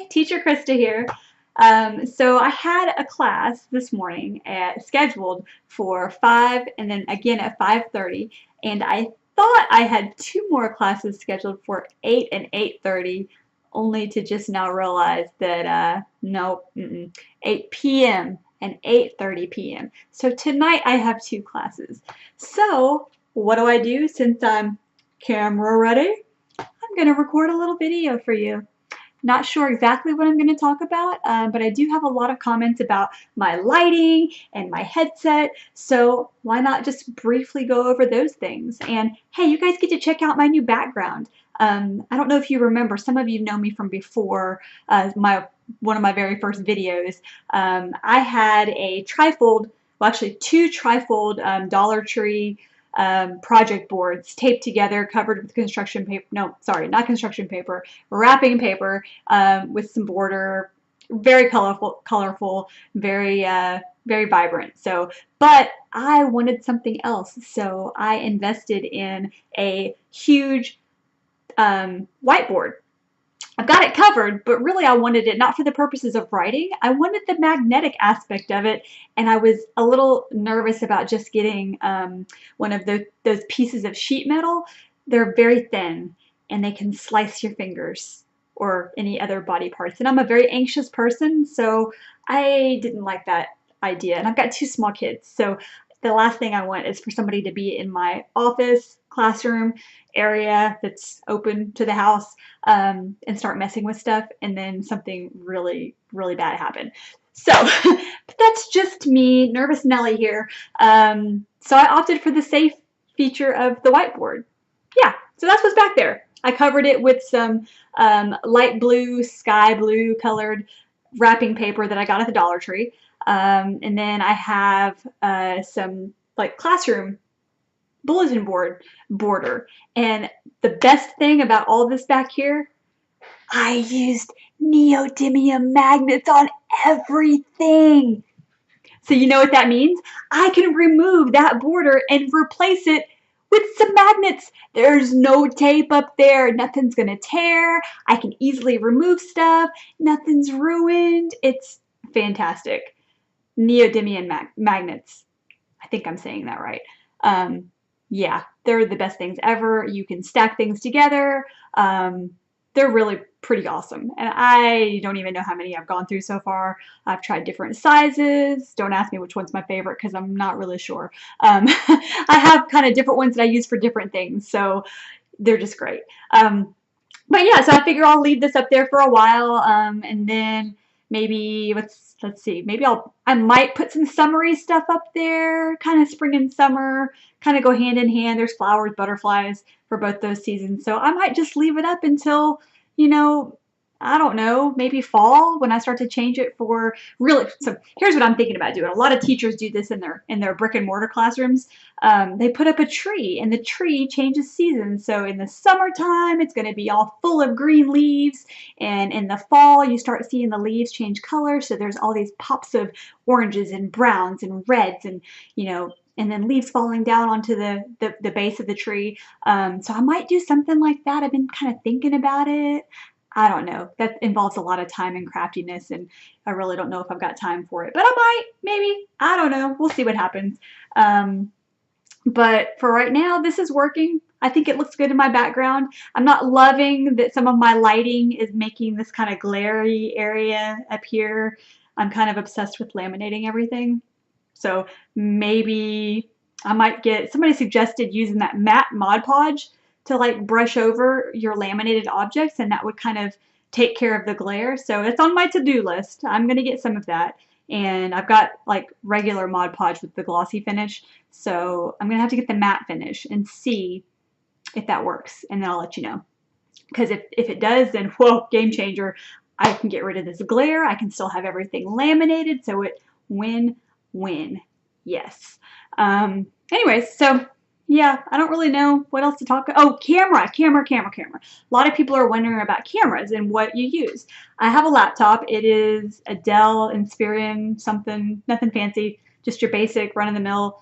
Teacher Krista here. So I had a class this morning scheduled for 5 and then again at 5:30, and I thought I had two more classes scheduled for 8 and 8:30, only to just now realize that no, 8 p.m. and 8:30 p.m. So tonight I have two classes. So what do I do since I'm camera ready? I'm going to record a little video for you. Not sure exactly what I'm going to talk about, but I do have a lot of comments about my lighting and my headset, so why not just briefly go over those things? And hey, you guys get to check out my new background. I don't know if you remember, some of you know me from before one of my very first videos. I had a trifold, well actually two trifold Dollar Tree project boards taped together, covered with construction paper. No, sorry, not construction paper, wrapping paper with some border. Very colorful, very very vibrant. So, but I wanted something else, so I invested in a huge whiteboard. I've got it covered, but really I wanted it not for the purposes of writing. I wanted the magnetic aspect of it, and I was a little nervous about just getting one of those pieces of sheet metal. They're very thin, and they can slice your fingers or any other body parts. And I'm a very anxious person, so I didn't like that idea. And I've got two small kids, so the last thing I want is for somebody to be in my office, classroom area that's open to the house and start messing with stuff, and then something really, really bad happen. So, but that's just me, Nervous Nelly here. So I opted for the safe feature of the whiteboard. Yeah, so that's what's back there. I covered it with some light blue, sky blue colored wrapping paper that I got at the Dollar Tree. And then I have some like classroom bulletin board border. And the best thing about all this back here, I used neodymium magnets on everything. So you know what that means? I can remove that border and replace it with some magnets. There's no tape up there. Nothing's going to tear. I can easily remove stuff. Nothing's ruined. It's fantastic. Neodymium magnets. I think I'm saying that right. Yeah, they're the best things ever. You can stack things together. They're really pretty awesome. And I don't even know how many I've gone through so far. I've tried different sizes. Don't ask me which one's my favorite because I'm not really sure. I have kind of different ones that I use for different things. So they're just great. But yeah, so I figure I'll leave this up there for a while. And then maybe let's see, maybe I might put some summery stuff up there, kind of spring and summer, kind of go hand in hand. There's flowers, butterflies for both those seasons. So I might just leave it up until, you know, I don't know, maybe fall when I start to change it for really. So here's what I'm thinking about doing. A lot of teachers do this in their brick and mortar classrooms. They put up a tree, and the tree changes seasons. So in the summertime, it's going to be all full of green leaves, and in the fall, you start seeing the leaves change color. So there's all these pops of oranges and browns and reds, and and then leaves falling down onto the base of the tree. So I might do something like that. I've been kind of thinking about it. I don't know. That involves a lot of time and craftiness, and I really don't know if I've got time for it. But I might, maybe. I don't know. We'll see what happens. But for right now, this is working. I think it looks good in my background. I'm not loving that some of my lighting is making this kind of glary area up here. I'm kind of obsessed with laminating everything. So maybe I might get, somebody suggested using that matte Mod Podge to like brush over your laminated objects, and that would kind of take care of the glare. So it's on my to-do list. I'm gonna get some of that. And I've got like regular Mod Podge with the glossy finish. So I'm gonna have to get the matte finish and see if that works, and then I'll let you know. Because if it does, then whoa, game changer. I can get rid of this glare. I can still have everything laminated, so it win. Yes. Anyways, so yeah, I don't really know what else to talk about. Oh, camera. A lot of people are wondering about cameras and what you use. I have a laptop. It is a Dell Inspiron something, nothing fancy, just your basic run-of-the-mill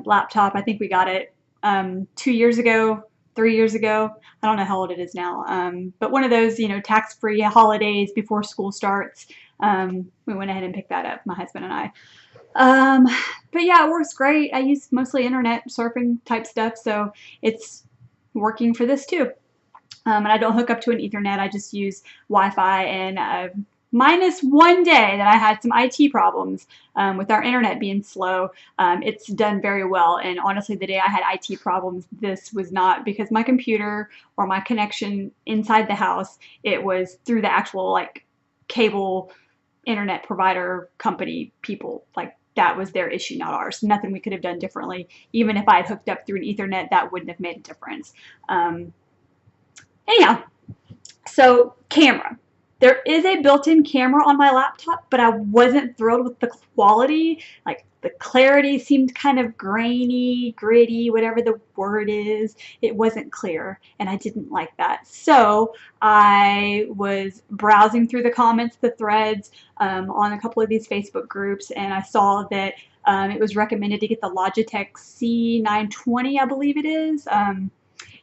laptop. I think we got it 2 years ago 3 years ago. I don't know how old it is now, but one of those, tax-free holidays before school starts. We went ahead and picked that up, my husband and I. Um, but yeah, it works great. I use mostly internet surfing type stuff, so it's working for this too. And I don't hook up to an Ethernet. I just use Wi-Fi, and minus one day that I had some IT problems with our internet being slow, it's done very well. And honestly, the day I had IT problems, this was not because my computer or my connection inside the house. It was through the actual like cable internet provider company people. Like that was their issue, not ours. Nothing we could have done differently. Even if I had hooked up through an Ethernet, that wouldn't have made a difference. Anyhow, so camera. There is a built-in camera on my laptop, but I wasn't thrilled with the quality. Like the clarity seemed kind of grainy, gritty, whatever the word is. It wasn't clear, and I didn't like that. So I was browsing through the comments, the threads on a couple of these Facebook groups, and I saw that it was recommended to get the Logitech C920, I believe it is.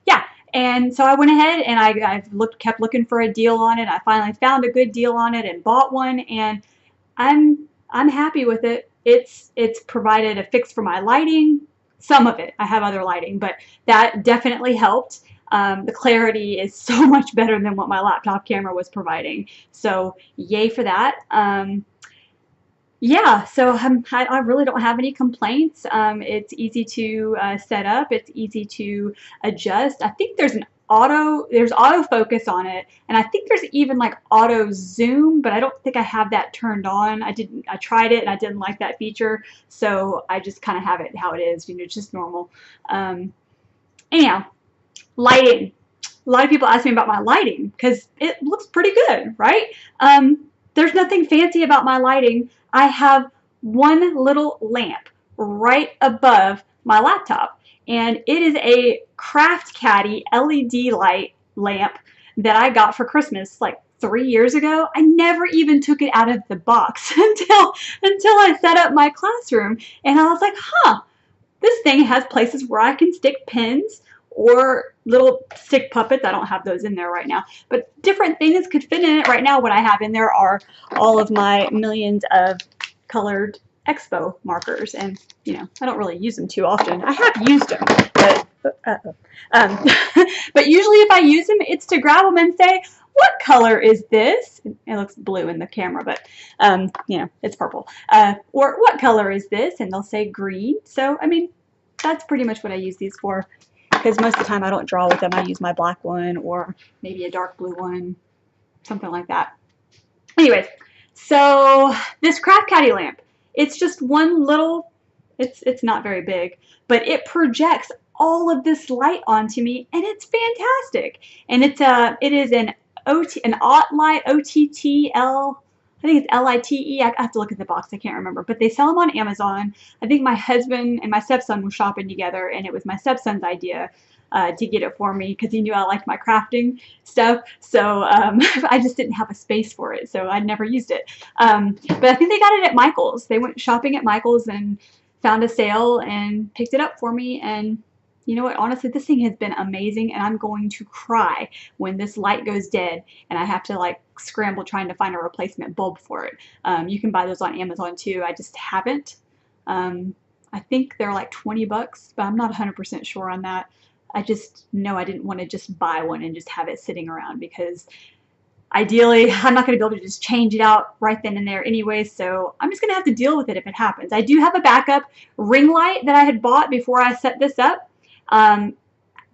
Yeah. And so I went ahead and I kept looking for a deal on it. I finally found a good deal on it and bought one, and I'm happy with it. It's provided a fix for my lighting, some of it. I have other lighting, but that definitely helped. The clarity is so much better than what my laptop camera was providing. So yay for that. Yeah, so I really don't have any complaints. It's easy to set up. It's easy to adjust. I think there's autofocus on it, and I think there's even like auto zoom, but I don't think I have that turned on. I tried it and I didn't like that feature, so I just kind of have it how it is, just normal. Anyhow, lighting. A lot of people ask me about my lighting because it looks pretty good, right? There's nothing fancy about my lighting. I have one little lamp right above my laptop, and it is a Craft Caddy LED lamp that I got for Christmas like 3 years ago. I never even took it out of the box until I set up my classroom, and I was like, huh, this thing has places where I can stick pins or little stick puppets. I don't have those in there right now, but different things could fit in it. Right now what I have in there are all of my millions of colored Expo markers, and I don't really use them too often. I have used them, but but usually if I use them, it's to grab them and say, what color is this? It looks blue in the camera, but it's purple. Or what color is this? And they'll say green. So I mean, that's pretty much what I use these for, because most of the time I don't draw with them. I use my black one or maybe a dark blue one, something like that. Anyways, so this Craft Caddy lamp, it's just one little, it's not very big, but it projects all of this light onto me, and it's fantastic. And it is an OttLite, OTTL, I think it's LITE. I have to look at the box. I can't remember. But they sell them on Amazon. I think my husband and my stepson were shopping together, and it was my stepson's idea to get it for me because he knew I liked my crafting stuff. So I just didn't have a space for it, so I'd never used it. But I think they got it at Michael's. They went shopping at Michael's and found a sale and picked it up for me. And you know what? Honestly, this thing has been amazing, and I'm going to cry when this light goes dead and I have to like scramble trying to find a replacement bulb for it. You can buy those on Amazon too. I just haven't. I think they're like 20 bucks, but I'm not 100% sure on that. I just know I didn't want to just buy one and just have it sitting around, because ideally I'm not going to be able to just change it out right then and there anyway, so I'm just going to have to deal with it if it happens. I do have a backup ring light that I had bought before I set this up.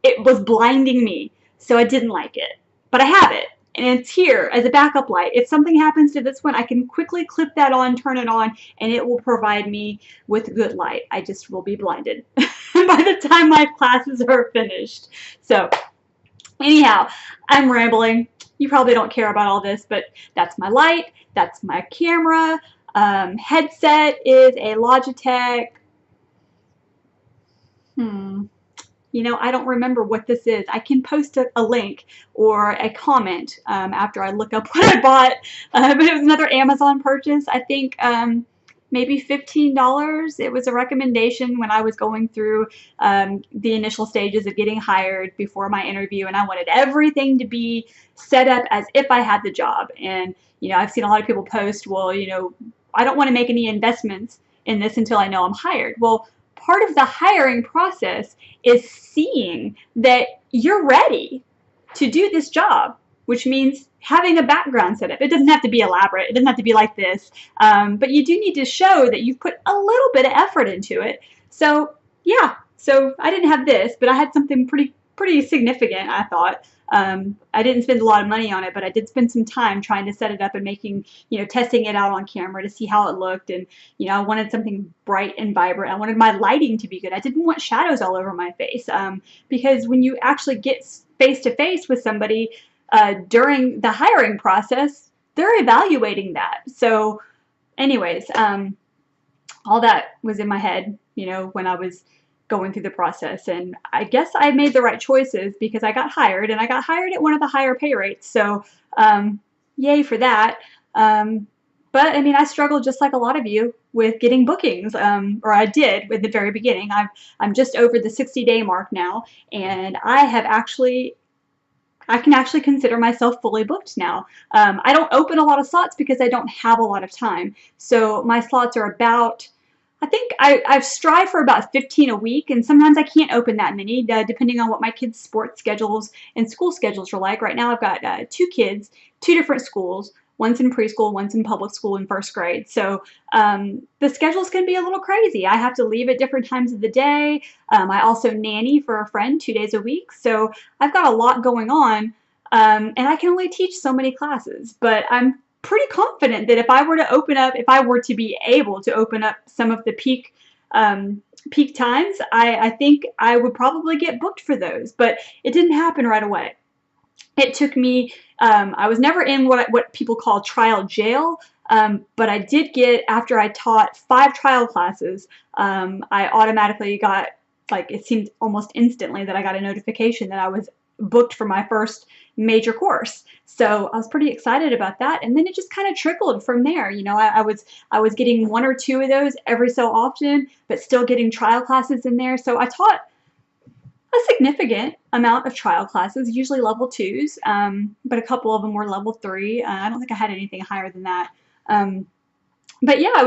It was blinding me, so I didn't like it, but I have it, and it's here as a backup light. If something happens to this one, I can quickly clip that on, turn it on, and it will provide me with good light. I just will be blinded by the time my classes are finished. So anyhow, I'm rambling. You probably don't care about all this, but that's my light, that's my camera. Headset is a Logitech. I don't remember what this is. I can post a link or a comment after I look up what I bought. But it was another Amazon purchase. I think maybe $15. It was a recommendation when I was going through the initial stages of getting hired before my interview, and I wanted everything to be set up as if I had the job. And, I've seen a lot of people post, well, I don't want to make any investments in this until I know I'm hired. Well, part of the hiring process is seeing that you're ready to do this job, which means having a background set up. It doesn't have to be elaborate. It doesn't have to be like this. But you do need to show that you've put a little bit of effort into it. So yeah, so I didn't have this, but I had something pretty significant, I thought. I didn't spend a lot of money on it, but I did spend some time trying to set it up and making, testing it out on camera to see how it looked. And, I wanted something bright and vibrant. I wanted my lighting to be good. I didn't want shadows all over my face, because when you actually get face to face with somebody during the hiring process, they're evaluating that. So anyways, all that was in my head, when I was going through the process. And I guess I made the right choices because I got hired, and I got hired at one of the higher pay rates. So yay for that. But I mean, I struggled just like a lot of you with getting bookings, or I did with the very beginning. I'm just over the 60-day mark now, and I can actually consider myself fully booked now. I don't open a lot of slots because I don't have a lot of time. So my slots are about, I think I've strived for about 15 a week, and sometimes I can't open that many, depending on what my kids' sports schedules and school schedules are like. Right now I've got 2 kids, 2 different schools. One's in preschool, one's in public school in 1st grade. So the schedules can be a little crazy. I have to leave at different times of the day. I also nanny for a friend 2 days a week. So I've got a lot going on, and I can only teach so many classes. But I'm pretty confident that if I were to be able to open up some of the peak times, I think I would probably get booked for those. But it didn't happen right away. It took me, I was never in what people call trial jail, but I did get, after I taught 5 trial classes, I automatically got, like, it seemed almost instantly that I got a notification that I was booked for my first major course. So I was pretty excited about that, and then it just kind of trickled from there. I was getting 1 or 2 of those every so often, but still getting trial classes in there. So I taught a significant amount of trial classes, usually level 2s, but a couple of them were level 3. I don't think I had anything higher than that. But yeah,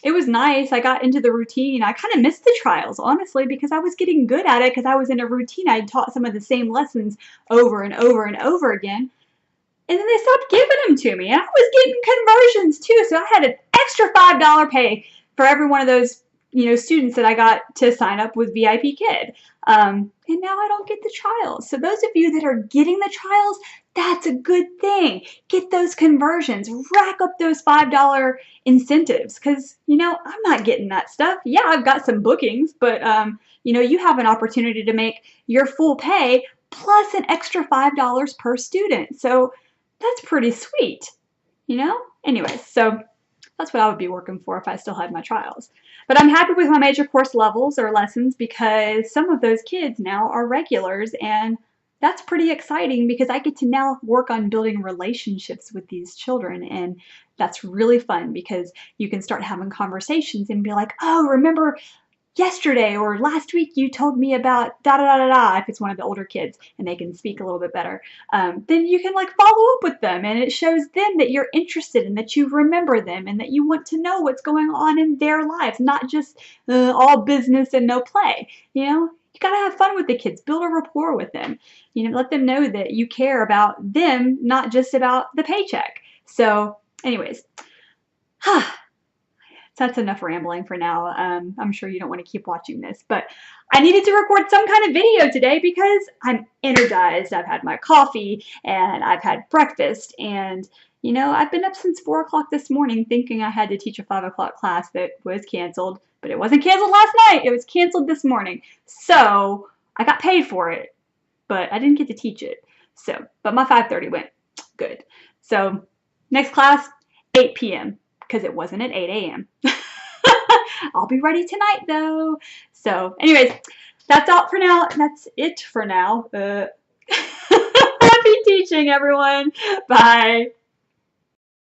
it was nice. I got into the routine. I kind of missed the trials, honestly, because I was getting good at it because I was in a routine. I taught some of the same lessons over and over and over again. And then they stopped giving them to me. And I was getting conversions too. So I had an extra $5 pay for every one of those students that I got to sign up with VIP Kid. And now I don't get the trials. So those of you that are getting the trials, that's a good thing. Get those conversions. Rack up those $5 incentives, because, I'm not getting that stuff. Yeah, I've got some bookings, but, you have an opportunity to make your full pay plus an extra $5 per student. So that's pretty sweet, Anyways, so that's what I would be working for if I still had my trials. But I'm happy with my major course levels or lessons because some of those kids now are regulars, and that's pretty exciting because I get to now work on building relationships with these children, and that's really fun because you can start having conversations and be like, oh, remember yesterday or last week you told me about da da da da da, if it's one of the older kids and they can speak a little bit better, then you can follow up with them, and it shows them that you're interested and that you remember them and that you want to know what's going on in their lives, not just all business and no play. You gotta have fun with the kids, build a rapport with them, let them know that you care about them, not just about the paycheck. So anyways, that's enough rambling for now. I'm sure you don't want to keep watching this, but I needed to record some kind of video today because I'm energized. I've had my coffee and I've had breakfast, and I've been up since 4 o'clock this morning thinking I had to teach a 5 o'clock class that was canceled, but it wasn't canceled last night. It was canceled this morning. So I got paid for it, but I didn't get to teach it. So, but my 5:30 went good. So next class, 8 p.m. because it wasn't at 8 a.m. I'll be ready tonight though. So anyways, that's all for now. That's it for now. Happy teaching, everyone. Bye.